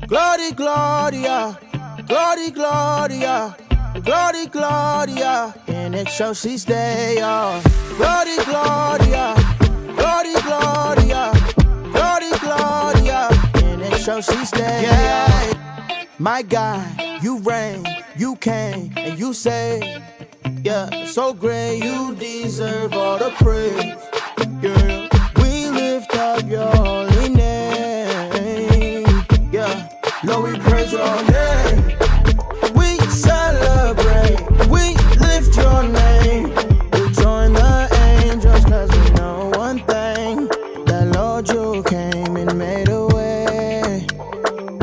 Glory, Gloria, glory, Gloria, glory, Gloria. And it shows she's there, y'all. Glory, Gloria, glory, Gloria, glory, Gloria. And it shows she's there, yeah. My God, you reign, you came, and you say, yeah, so great, you deserve all the praise. Yeah, we lift up your holy name. Yeah, Lord, we praise your name. We celebrate, we lift your name. We join the angels, cause we know one thing, that Lord, you came and made a way.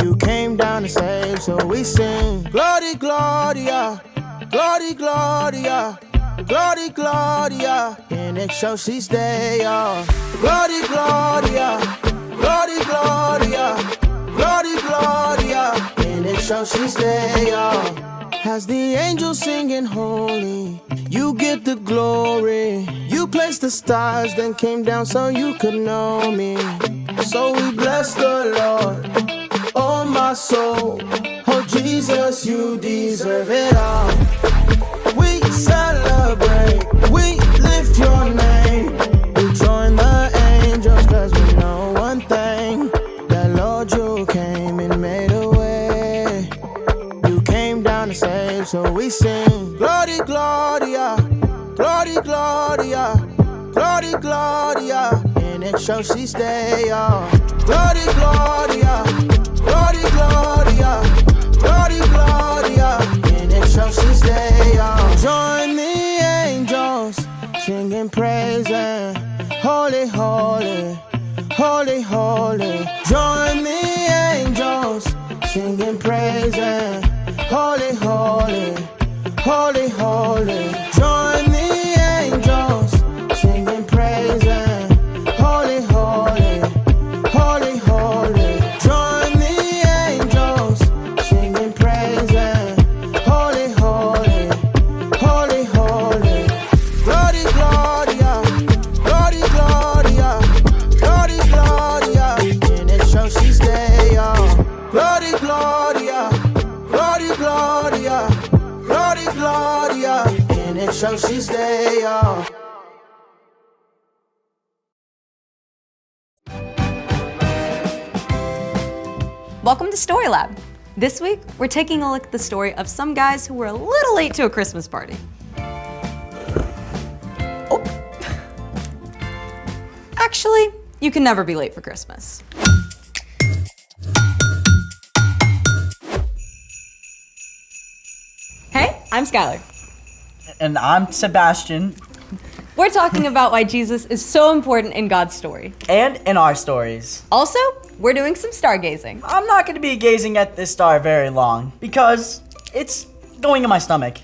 You came down to save, so we sing. Glory, Gloria, glory, Gloria, glory, Gloria. And it shows she's there, y'all. Glory, Gloria, glory, Gloria, glory, Gloria. And it shows she's there, y'all. As the angels singing holy, you get the glory. You placed the stars, then came down so you could know me. So we bless the Lord, oh my soul. Oh Jesus, you deserve it all. We celebrate, we lift your name. We join the angels, cause we know one thing, that Lord, you came and made a way. You came down to save, so we sing. Glory, Gloria, glory, Gloria, glory, Gloria. And it shows she's there, y'all. Glory, Gloria, glory, Gloria, glory, Gloria. And it shows she's there, y'all. Join the angels singing praise and holy, holy, holy, holy. Join the angels singing praise and holy, holy, holy, holy. Join the angels singing praise and holy, holy, holy, holy. Join the angels singing praise and holy, holy, holy, holy. Glory, Gloria, glory, Gloria, glory, Gloria. And it shows she's there, y'all. Glory, Gloria, glory, Gloria, glory, Gloria. And it shows she's there, y'all. Welcome to Story Lab. This week, we're taking a look at the story of some guys who were a little late to a Christmas party. Oh. Actually, you can never be late for Christmas. Hey, I'm Skylar. And I'm Sebastian. We're talking about why Jesus is so important in God's story. And in our stories. Also, we're doing some stargazing. I'm not going to be gazing at this star very long because it's going in my stomach.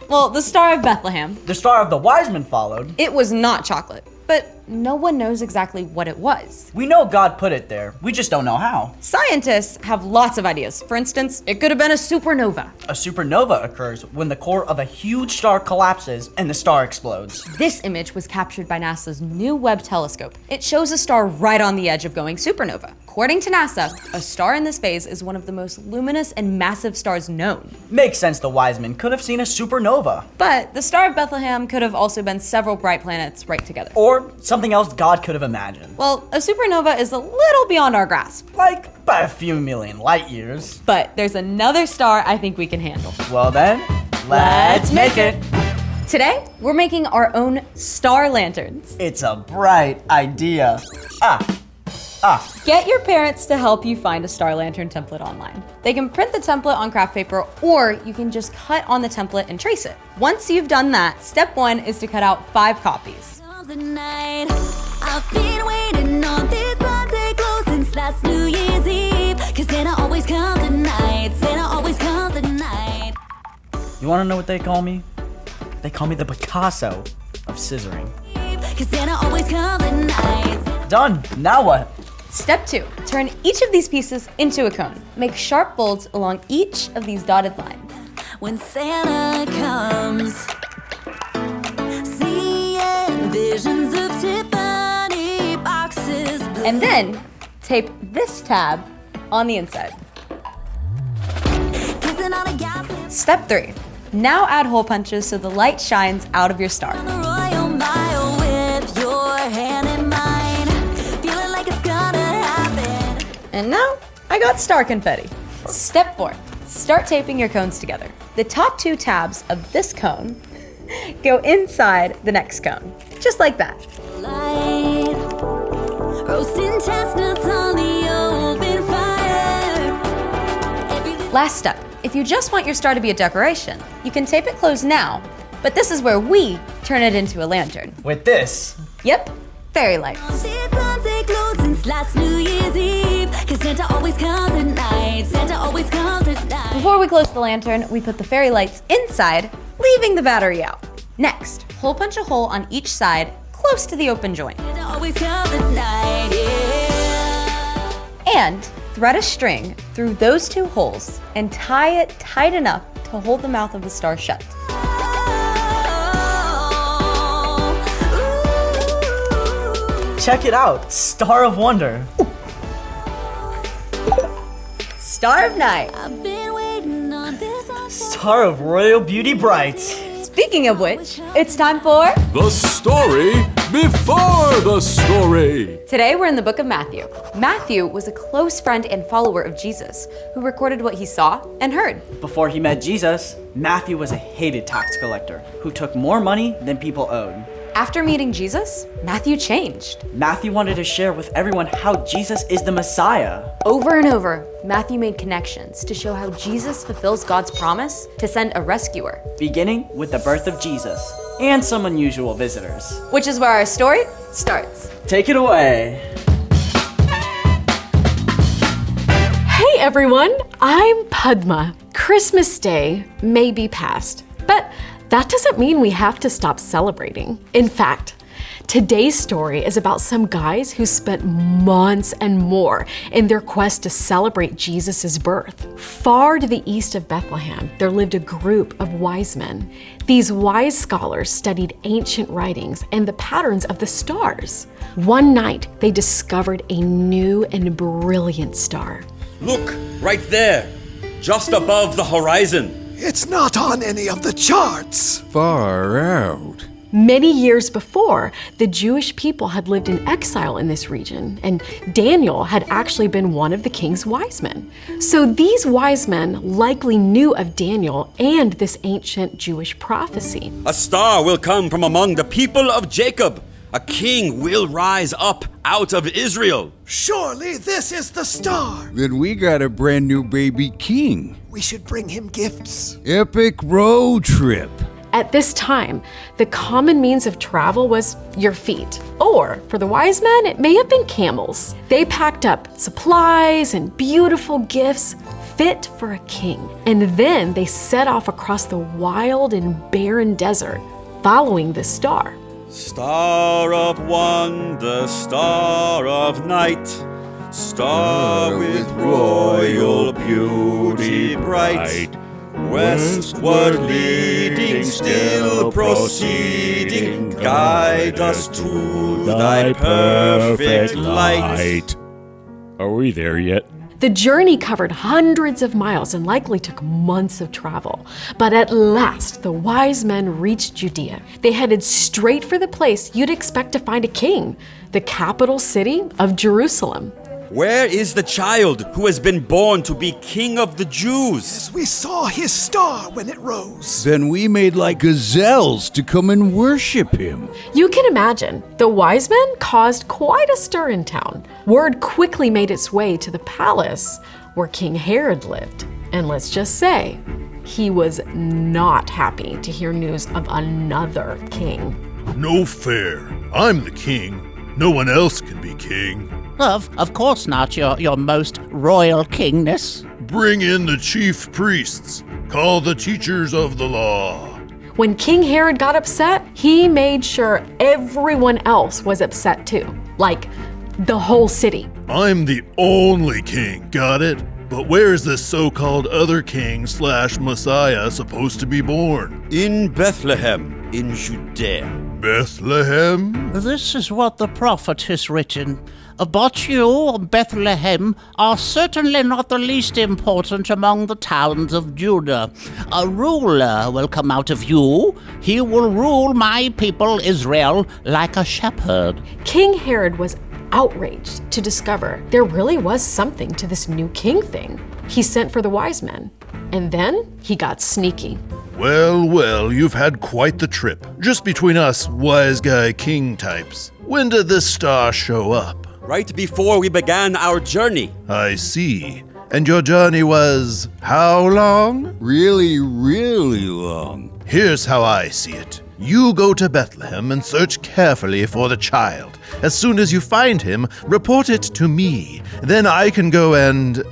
Well, the Star of Bethlehem. The star of the wise men followed. It was not chocolate, but no one knows exactly what it was. We know God put it there. We just don't know how. Scientists have lots of ideas. For instance, it could have been a supernova. A supernova occurs when the core of a huge star collapses and the star explodes. This image was captured by NASA's new Webb telescope. It shows a star right on the edge of going supernova. According to NASA, a star in this phase is one of the most luminous and massive stars known. Makes sense the wise men could have seen a supernova. But the Star of Bethlehem could have also been several bright planets right together. Or something else God could have imagined. Well, a supernova is a little beyond our grasp. Like by a few million light years. But there's another star I think we can handle. Well then, let's make it. Today, we're making our own star lanterns. It's a bright idea. Get your parents to help you find a star lantern template online. They can print the template on craft paper, or you can just cut on the template and trace it. Once you've done that, step 1 is to cut out 5 copies. I've been waiting on this Sunday close since last New Year's Eve. Cause Santa always comes at night. Santa always comes at night. You wanna know what they call me? They call me the Picasso of scissoring. Cause Santa always comes at night. Done. Now what? Step 2, turn each of these pieces into a cone. Make sharp folds along each of these dotted lines. When Santa comes, seeing visions of Tiffany boxes. And then tape this tab on the inside. Kissing on a gas Step 3. Now add hole punches so the light shines out of your star. on the royal mile with your hand in mine. Feeling like it's gonna happen. And now I got star confetti. Step 4. Start taping your cones together. The top 2 tabs of this cone go inside the next cone, just like that. Light, roasting chestnuts on the open fire. Everything Last step. If you just want your star to be a decoration, you can tape it closed now, but this is where we turn it into a lantern. With this, Yep, fairy lights. This Sunday closed since last New Year's Eve. 'Cause Santa always comes at night. Santa always comes at night. Before we close the lantern, we put the fairy lights inside, leaving the battery out. Next, hole punch a hole on each side, close to the open joint. Santa always comes at night, yeah. And thread a string through those 2 holes and tie it tight enough to hold the mouth of the star shut. check it out. Star of Wonder. Star of Night. I've been waiting on this all Star of Royal Beauty Bright. Speaking of which, it's time for... The story before the story. Today we're in the book of Matthew. Matthew was a close friend and follower of Jesus who recorded what he saw and heard. Before he met Jesus, Matthew was a hated tax collector who took more money than people owed. After meeting Jesus, Matthew changed. Matthew wanted to share with everyone how Jesus is the Messiah. Over and over, Matthew made connections to show how Jesus fulfills God's promise to send a rescuer, Beginning with the birth of Jesus and some unusual visitors. which is where our story starts. Take it away. Hey everyone, I'm Padma. Christmas Day may be past, but that doesn't mean we have to stop celebrating. In fact, today's story is about some guys who spent months and more in their quest to celebrate Jesus' birth. Far to the east of Bethlehem, there lived a group of wise men. These wise scholars studied ancient writings and the patterns of the stars. One night, they discovered a new and brilliant star. Look, right there, just above the horizon. It's not on any of the charts. Far out. Many years before, the Jewish people had lived in exile in this region, and Daniel had actually been one of the king's wise men. So these wise men likely knew of Daniel and this ancient Jewish prophecy. A star will come from among the people of Jacob. A king will rise up out of Israel. Surely this is the star. Then we got a brand new baby king. We should bring him gifts. Epic road trip. At this time, the common means of travel was your feet, or for the wise men, it may have been camels. They packed up supplies and beautiful gifts fit for a king, and then they set off across the wild and barren desert, following the star. Star of wonder, star of night, star with royal beauty bright. Westward leading, still proceeding, guide us to thy perfect light. Are we there yet? The journey covered hundreds of miles and likely took months of travel. But at last, the wise men reached Judea. They headed straight for the place you'd expect to find a king, the capital city of Jerusalem. Where is the child who has been born to be King of the Jews? We saw his star when it rose. Then we made like gazelles to come and worship him. You can imagine, the wise men caused quite a stir in town. Word quickly made its way to the palace where King Herod lived. And let's just say, he was not happy to hear news of another king. No fair. I'm the king. No one else can be king. Of course not, your most royal kingness. Bring in the chief priests. Call the teachers of the law. When King Herod got upset, he made sure everyone else was upset too. Like, the whole city. I'm the only king, got it? But where's this so-called other king / Messiah supposed to be born? In Bethlehem, in Judea. Bethlehem? This is what the prophet has written. But you, Bethlehem, are certainly not the least important among the towns of Judah. A ruler will come out of you. He will rule my people Israel like a shepherd. King Herod was outraged to discover there really was something to this new king thing. He sent for the wise men, and then he got sneaky. Well, well, you've had quite the trip. Just between us wise guy king types. When did this star show up? Right before we began our journey. I see. And your journey was how long? Really, really long. Here's how I see it. You go to Bethlehem and search carefully for the child. As soon as you find him, report it to me. Then I can go and,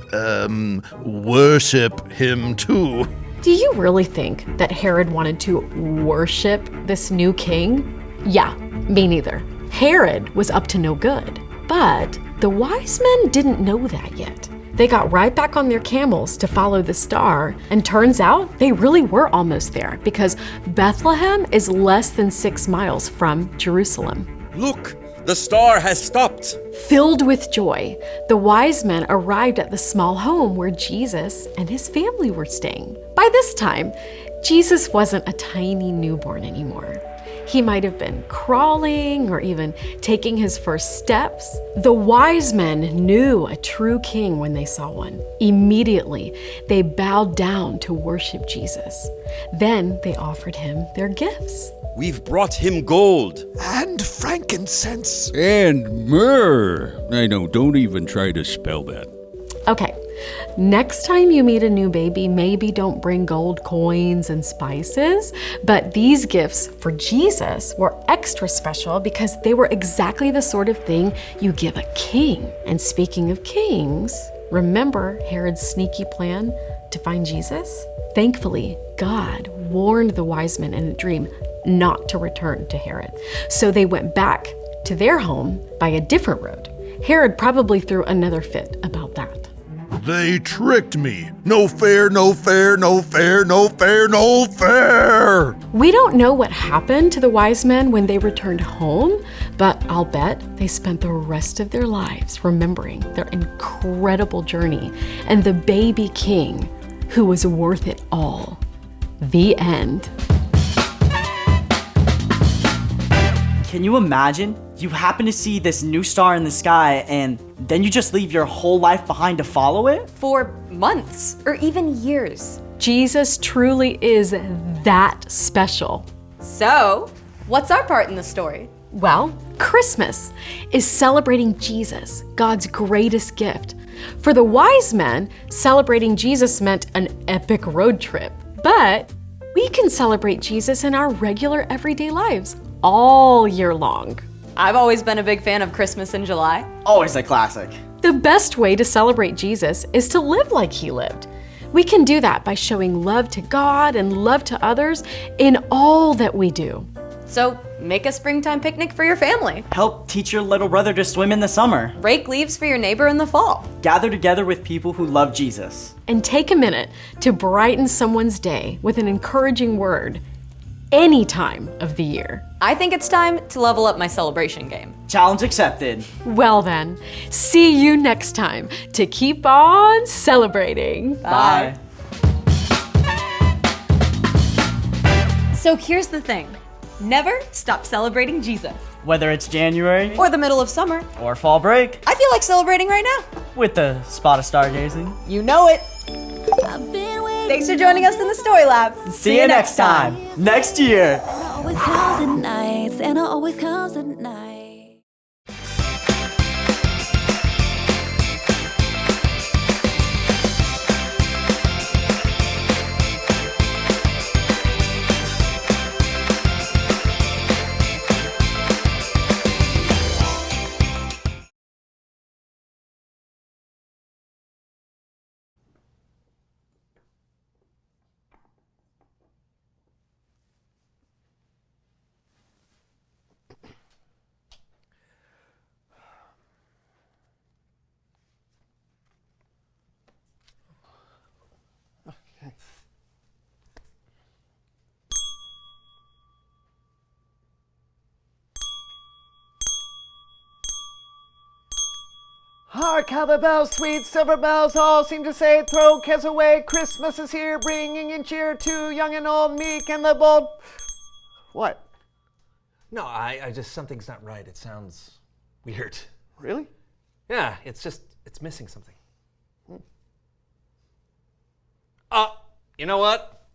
worship him too. Do you really think that Herod wanted to worship this new king? Yeah, me neither. Herod was up to no good, but the wise men didn't know that yet. They got right back on their camels to follow the star, and turns out they really were almost there because Bethlehem is less than 6 miles from Jerusalem. Look, the star has stopped. Filled with joy, the wise men arrived at the small home where Jesus and his family were staying. By this time, Jesus wasn't a tiny newborn anymore. He might have been crawling or even taking his first steps. The wise men knew a true king when they saw one. Immediately, they bowed down to worship Jesus. Then they offered him their gifts. We've brought him gold. And frankincense. And myrrh. I know, don't even try to spell that. Okay, next time you meet a new baby, maybe don't bring gold coins and spices, but these gifts for Jesus were extra special because they were exactly the sort of thing you give a king. And speaking of kings, remember Herod's sneaky plan to find Jesus? Thankfully, God warned the wise men in a dream not to return to Herod. So they went back to their home by a different road. Herod probably threw another fit about that. They tricked me. No fair, no fair, no fair, no fair, no fair. We don't know what happened to the wise men when they returned home, but I'll bet they spent the rest of their lives remembering their incredible journey and the baby king who was worth it all. The end. Can you imagine? You happen to see this new star in the sky and then you just leave your whole life behind to follow it? For months or even years. Jesus truly is that special. So, what's our part in the story? Well, Christmas is celebrating Jesus, God's greatest gift. For the wise men, celebrating Jesus meant an epic road trip. But we can celebrate Jesus in our regular everyday lives all year long. I've always been a big fan of Christmas in July. Always a classic. The best way to celebrate Jesus is to live like he lived. We can do that by showing love to God and love to others in all that we do. So, make a springtime picnic for your family. Help teach your little brother to swim in the summer. Rake leaves for your neighbor in the fall. Gather together with people who love Jesus. And take a minute to brighten someone's day with an encouraging word any time of the year. I think it's time to level up my celebration game. Challenge accepted. Well then, see you next time to keep on celebrating. Bye. So here's the thing. Never stop celebrating Jesus. Whether it's January Or the middle of summer. or fall break, I feel like celebrating right now. with the spot of stargazing. You know it. I've been waiting. Thanks for joining us in the Story Lab. See you next time. Next year. Always comes at night. Santa always comes at night. Hark how the bells, sweet silver bells, all seem to say, throw cares away, Christmas is here, bringing in cheer to young and old, meek and the bold. What? No, I just, something's not right. It sounds weird. Really? Yeah, it's missing something. You know what?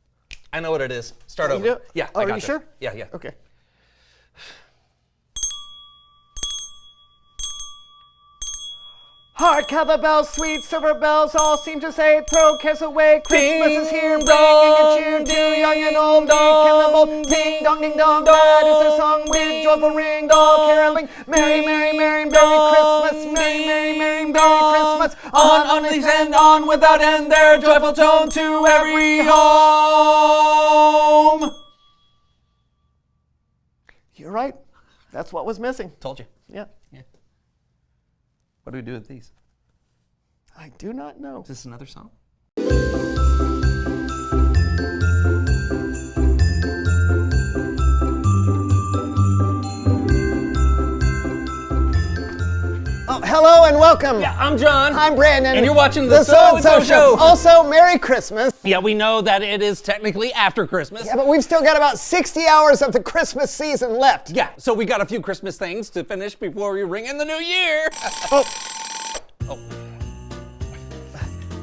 I know what it is. Start over. You do? Yeah, Oh, I got are you this. sure? Yeah. Okay. Hark how the bells, sweet silver bells, all seem to say, throw cares away, Christmas is here, bringing in cheer to young and old, meek and the bold. Ding dong, that is their song with joyful ring, all caroling. Merry, merry, merry, merry Christmas, merry, merry, merry, merry Christmas. On these and on without end, their joyful tone to every home. You're right. That's what was missing. Told you. Yeah. What do we do with these? I do not know. Is this another song? Oh, hello and welcome. Yeah, I'm John. I'm Brandon. And you're watching the So-and-so Show. Also, Merry Christmas. Yeah, we know that it is technically after Christmas. Yeah, but we've still got about 60 hours of the Christmas season left. Yeah, so we got a few Christmas things to finish before we ring in the new year.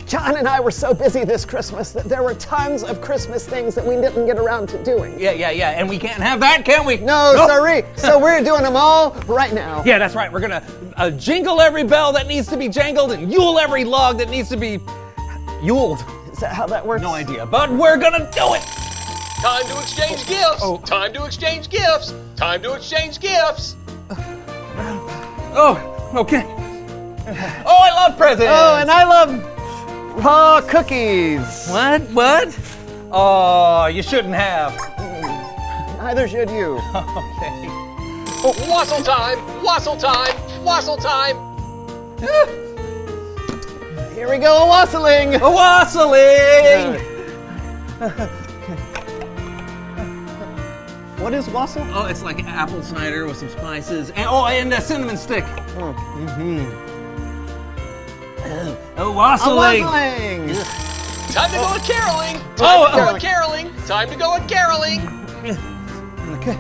John and I were so busy this Christmas that there were tons of Christmas things that we didn't get around to doing. Yeah, and we can't have that, can we? No, sorry. So we're doing them all right now. Yeah, that's right. We're gonna jingle every bell that needs to be jangled and yule every log that needs to be yuled. Is that how that works? No idea, but we're gonna do it. Time to exchange gifts. Time to exchange gifts. Time to exchange gifts. Oh, okay. Oh, I love presents. Oh, and I love raw cookies. What? Oh, you shouldn't have. Neither should you. Okay. Oh, wassail time. Wassail time. Wassail time. Here we go, a-wassailing. A-wassailing. What is wassail? Oh, it's like apple cider with some spices and a cinnamon stick. Wassailing. Time to go a caroling. Time to go a caroling. Time to go a caroling. Okay.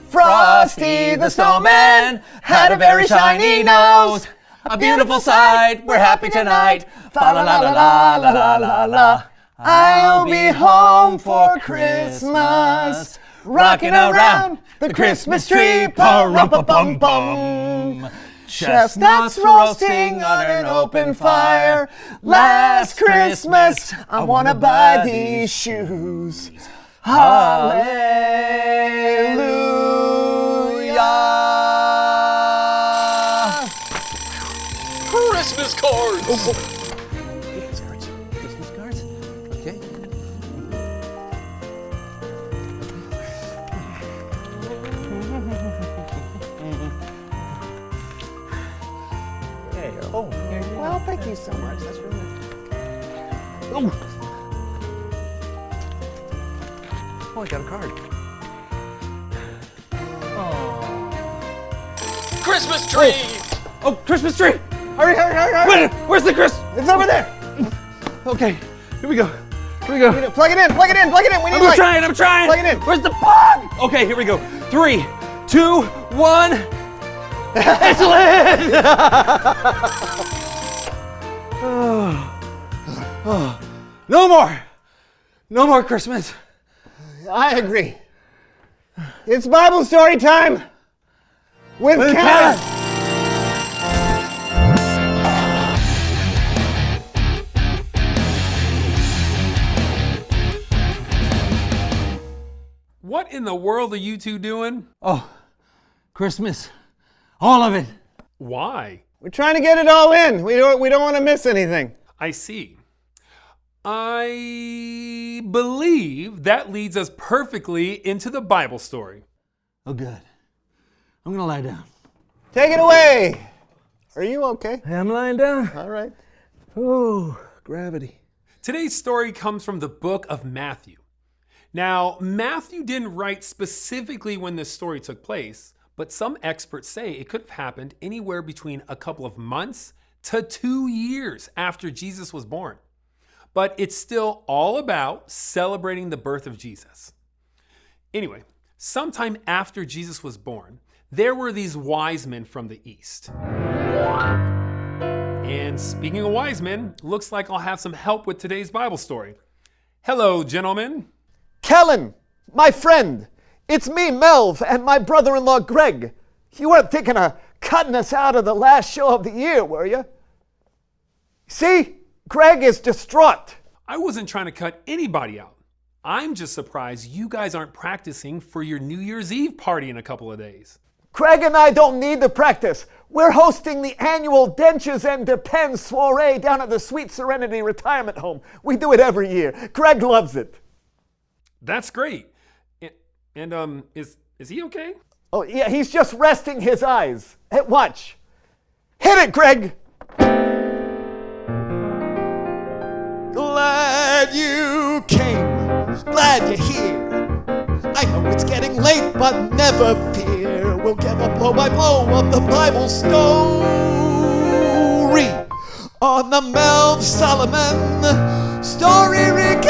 Frosty the snowman had a very shiny nose. A beautiful sight. We're happy tonight. Fa la la la la la la la la. I'll be home for Christmas, rocking around the Christmas tree, pa-rum-pa-bum-bum. Chestnuts roasting on an open fire. Last Christmas, I wanna buy these shoes. Hallelujah. Christmas cards. Christmas cards. Okay. Oh, well, thank you so much. That's really nice. Oh, I got a card. Christmas tree. Oh, Christmas tree. Hurry. Where's the Christmas? It's over there. Okay, here we go. Plug it in. We need I'm trying. Plug it in. Where's the plug? Okay, here we go. 3, 2, 1. Excellent! No more Christmas. I agree. It's Bible story time with Kevin. What in the world are you two doing? Oh, Christmas. All of it. Why? We're trying to get it all in. We don't want to miss anything. I see. I believe that leads us perfectly into the Bible story. Oh, good. I'm gonna lie down. Take it away. Are you okay? I'm lying down. All right. Oh, gravity. Today's story comes from the book of Matthew. Now, Matthew didn't write specifically when this story took place, but some experts say it could have happened anywhere between a couple of months to 2 years after Jesus was born. But it's still all about celebrating the birth of Jesus. Anyway, sometime after Jesus was born, there were these wise men from the east. And speaking of wise men, looks like I'll have some help with today's Bible story. Hello, gentlemen. Kellen, my friend, it's me, Melv, and my brother-in-law, Greg. You weren't thinking of cutting us out of the last show of the year, were you? See? Greg is distraught. I wasn't trying to cut anybody out. I'm just surprised you guys aren't practicing for your New Year's Eve party in a couple of days. Greg and I don't need to practice. We're hosting the annual Dentures and Depends soiree down at the Sweet Serenity Retirement Home. We do it every year. Greg loves it. That's great. And is he okay? Oh, yeah, he's just resting his eyes. Hey, watch. Hit it, Greg! Glad you came, glad you're here. I know it's getting late, but never fear. We'll give a blow by blow of the Bible story on the Melv Solomon Story Recap,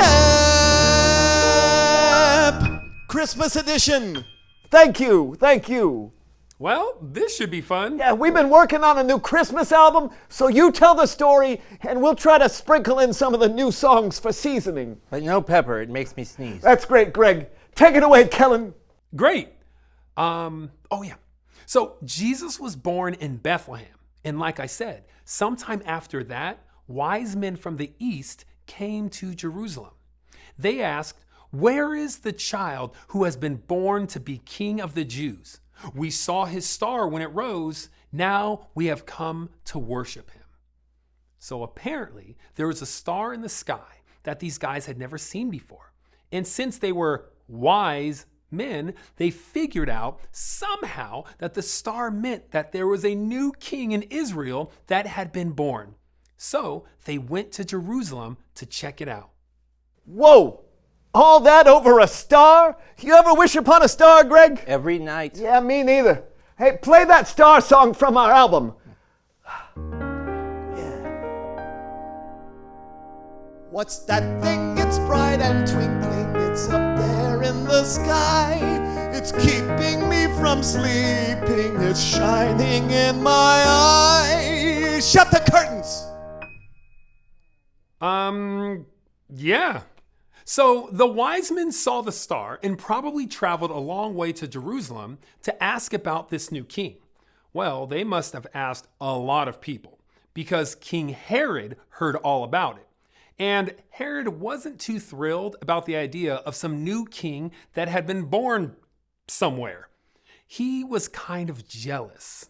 Christmas edition. Thank you, thank you. Well, this should be fun. Yeah, we've been working on a new Christmas album, so you tell the story, and we'll try to sprinkle in some of the new songs for seasoning. But no pepper, it makes me sneeze. That's great, Greg. Take it away, Kellen. Great. Oh yeah. So Jesus was born in Bethlehem. And like I said, sometime after that, wise men from the east came to Jerusalem. They asked, "Where is the child who has been born to be King of the Jews? We saw his star when it rose. Now we have come to worship him." So apparently there was a star in the sky that these guys had never seen before. And since they were wise men, they figured out somehow that the star meant that there was a new king in Israel that had been born. So they went to Jerusalem to check it out. Whoa! All that over a star? You ever wish upon a star, Greg? Every night. Yeah, me neither. Hey, play that star song from our album. What's that thing? It's bright and twinkling. It's up there in the sky. It's keeping me from sleeping. It's shining in my eyes. Shut the curtains. Yeah. So the wise men saw the star and probably traveled a long way to Jerusalem to ask about this new king. Well, they must have asked a lot of people because King Herod heard all about it. And Herod wasn't too thrilled about the idea of some new king that had been born somewhere. He was kind of jealous.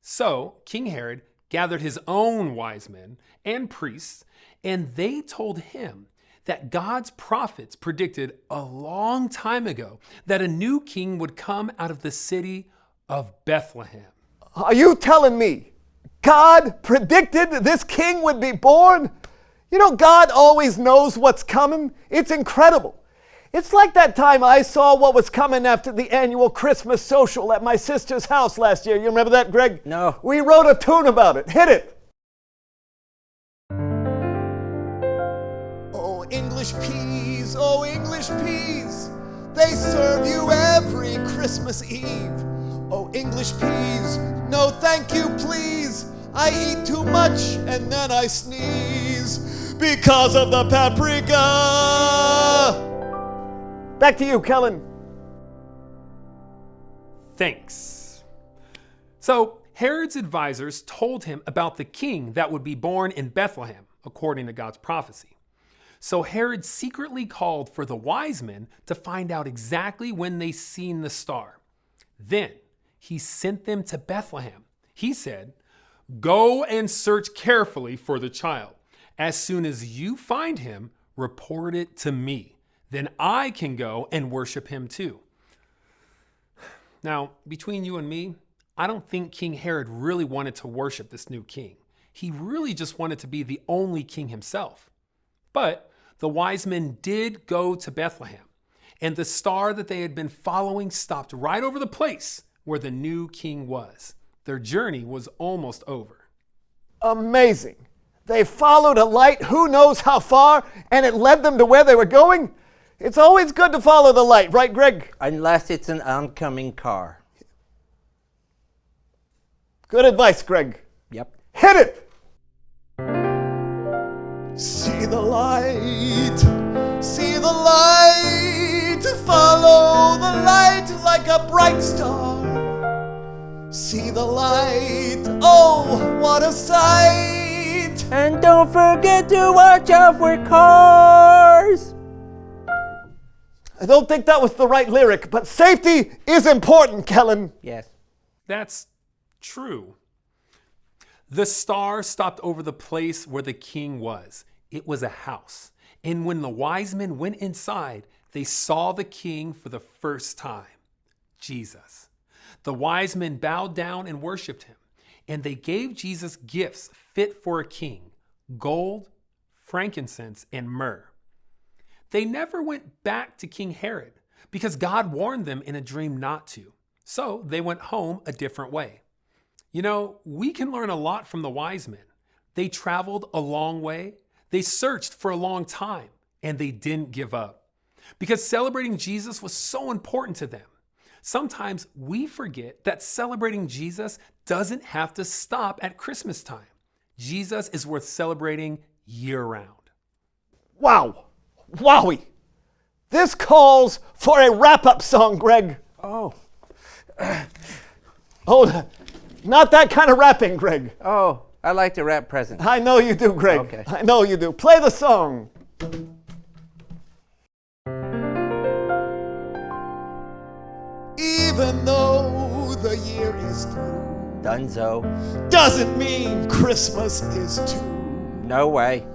So King Herod gathered his own wise men and priests, and they told him that God's prophets predicted a long time ago that a new king would come out of the city of Bethlehem. Are you telling me God predicted this king would be born? You know, God always knows what's coming. It's incredible. It's like that time I saw what was coming after the annual Christmas social at my sister's house last year. You remember that, Greg? No. We wrote a tune about it. Hit it. English peas, oh English peas, they serve you every Christmas Eve. Oh English peas, no thank you please, I eat too much and then I sneeze because of the paprika. Back to you, Kellen. Thanks. So Herod's advisors told him about the king that would be born in Bethlehem, according to God's prophecy. So Herod secretly called for the wise men to find out exactly when they seen the star. Then he sent them to Bethlehem. He said, "Go and search carefully for the child. As soon as you find him, report it to me. Then I can go and worship him too." Now, between you and me, I don't think King Herod really wanted to worship this new king. He really just wanted to be the only king himself. But the wise men did go to Bethlehem, and the star that they had been following stopped right over the place where the new king was. Their journey was almost over. Amazing. They followed a light who knows how far, and it led them to where they were going. It's always good to follow the light, right, Greg? Unless it's an oncoming car. Good advice, Greg. Yep. Hit it! See the light, see the light, follow the light like a bright star. See the light, oh, what a sight! And don't forget to watch out for cars! I don't think that was the right lyric, but safety is important, Kellen. Yes. That's true. The star stopped over the place where the king was. It was a house. And when the wise men went inside, they saw the king for the first time, Jesus. The wise men bowed down and worshiped him, and they gave Jesus gifts fit for a king: gold, frankincense, and myrrh. They never went back to King Herod because God warned them in a dream not to. So they went home a different way. You know, we can learn a lot from the wise men. They traveled a long way, they searched for a long time, and they didn't give up because celebrating Jesus was so important to them. Sometimes we forget that celebrating Jesus doesn't have to stop at Christmas time. Jesus is worth celebrating year-round. Wow. Wowie. This calls for a wrap-up song, Greg. Oh. Oh, not that kind of rapping, Greg. Oh, I like to wrap presents. I know you do, Greg. Okay. I know you do. Play the song. Even though the year is through, Dunzo. doesn't mean Christmas is too. No way.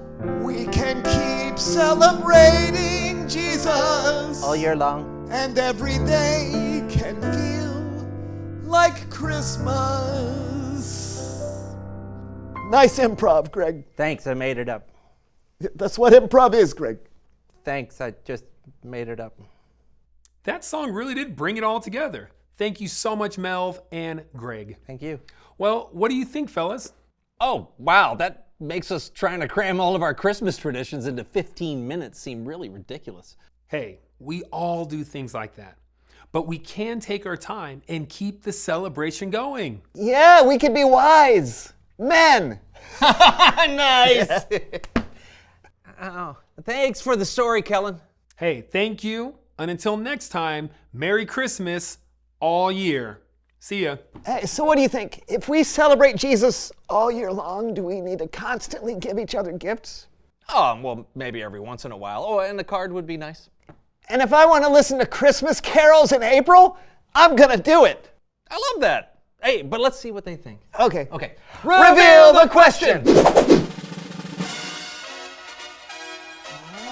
We can keep celebrating Jesus All year long. and every day can feel like Christmas. Nice improv, Greg. Thanks, I made it up. That's what improv is, Greg. Thanks, I just made it up. That song really did bring it all together. Thank you so much, Melv and Greg. Thank you. Well, what do you think, fellas? Oh, wow, that makes us trying to cram all of our Christmas traditions into 15 minutes seem really ridiculous. Hey, we all do things like that. But we can take our time and keep the celebration going. Yeah, we could be wise men. Nice. Oh, thanks for the story, Kellen. Hey, thank you. And until next time, Merry Christmas all year. See ya. Hey, so what do you think? If we celebrate Jesus all year long, do we need to constantly give each other gifts? Oh, well, maybe every once in a while. Oh, and a card would be nice. And if I want to listen to Christmas carols in April, I'm gonna do it. I love that. Hey, but let's see what they think. Okay. Okay. Reveal the question.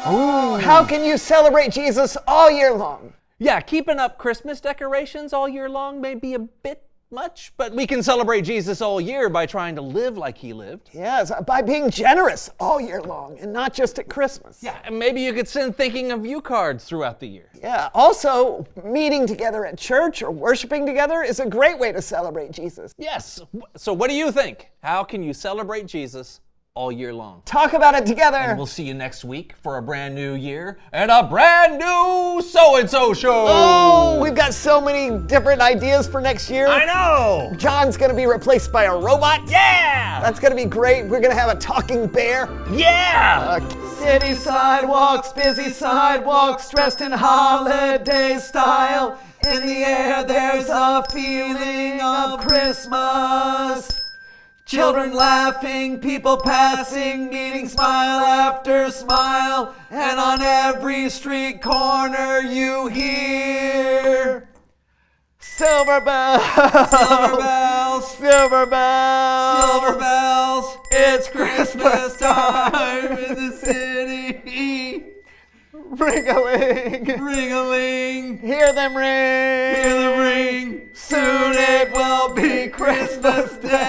Ooh. How can you celebrate Jesus all year long? Yeah, keeping up Christmas decorations all year long may be a bit much, but we can celebrate Jesus all year by trying to live like he lived. Yes, by being generous all year long and not just at Christmas. Yeah, and maybe you could send thinking of you cards throughout the year. Yeah, also, meeting together at church or worshiping together is a great way to celebrate Jesus. Yes. So what do you think? How can you celebrate Jesus all year long? Talk about it together. And we'll see you next week for a brand new year and a brand new So-and-So show. Oh, we've got so many different ideas for next year. I know. John's going to be replaced by a robot. Yeah. That's going to be great. We're going to have a talking bear. Yeah. City sidewalks, busy sidewalks, dressed in holiday style. In the air, there's a feeling of Christmas. Children laughing, people passing, meeting smile after smile. And on every street corner you hear silver bells, silver bells, silver bells, silver bells. It's Christmas time in the city. Ring-a-ling, ring-a-ling. Hear them ring, hear them ring. Soon it will be Christmas Day.